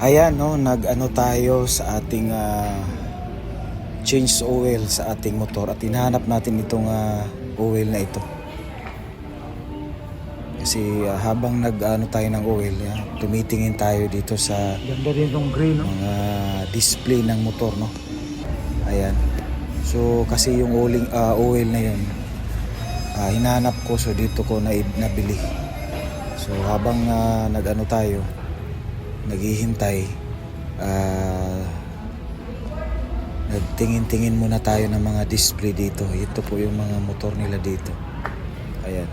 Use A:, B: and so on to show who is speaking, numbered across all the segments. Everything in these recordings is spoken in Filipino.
A: Ayan, no, nag-ano tayo sa ating change oil sa ating motor at hinahanap natin itong oil na ito. Kasi habang nag-ano tayo ng oil, tumitingin tayo dito sa
B: Ganda rin itong green, no?
A: mga display ng motor, no. Ayan. So kasi yung oil na yun, hinahanap ko, so dito ko nabili. So habang nag-ano tayo, naghihintay, nagtingin-tingin muna tayo ng mga display dito. Ito po yung mga motor nila dito. Ayan.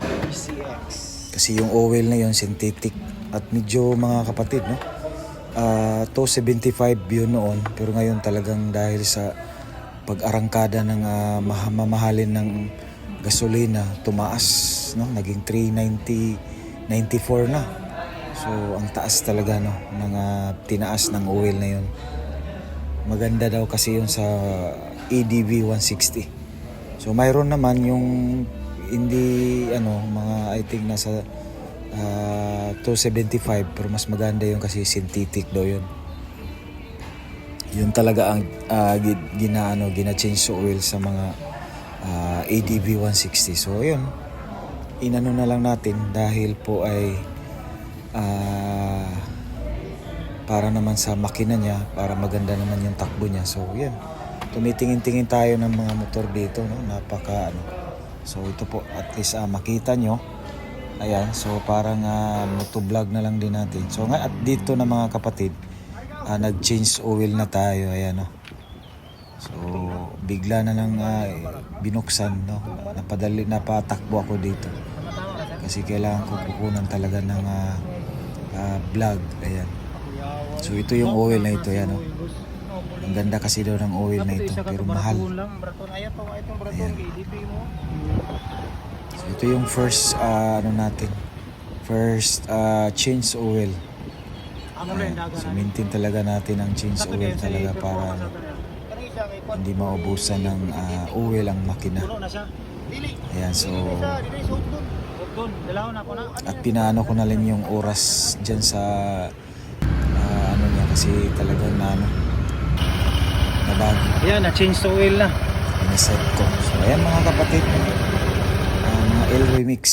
B: PCX.
A: Kasi yung oil na yun synthetic at medyo, mga kapatid, no, 275 yun noon, pero ngayon talagang dahil sa pag-arangkada ng mamahalin ng gasolina, tumaas, no, naging 390, 94 na. So ang taas talaga, no, ng tinaas ng oil na yun. Maganda daw kasi yun sa EDV 160. So mayroon naman yung hindi mga I think nasa 275, pero mas maganda yun kasi synthetic daw yun. Yun talaga ang gina-change oil sa mga ADV 160. So yun, inano na lang natin dahil po ay para naman sa makina niya, para maganda naman yung takbo niya. So yan, tumitingin-tingin tayo ng mga motor dito, no? So ito po, at least makita nyo. Ayan, so parang motovlog na lang din natin. So nga, at dito na mga kapatid, nag-change oil na tayo. Ayan, no? So bigla na lang binuksan, no? Napatakbo ako dito kasi kailangan ko kukunan talaga ng vlog. Ayan, so ito yung oil na ito. Ayan, no? Ang ganda kasi daw ng oil na ito, pero mahal. Ayan. So ito yung first first change oil. Ayan. So maintain talaga natin ang change oil talaga para hindi maubusan ng oil ang makina. Ayan, so at pinaano ko na lang yung oras dyan sa niya, kasi talagang nabago.
B: Ayan, na-change to oil na.
A: Pinaset ko. So ayan mga kapatid, mga El Remix.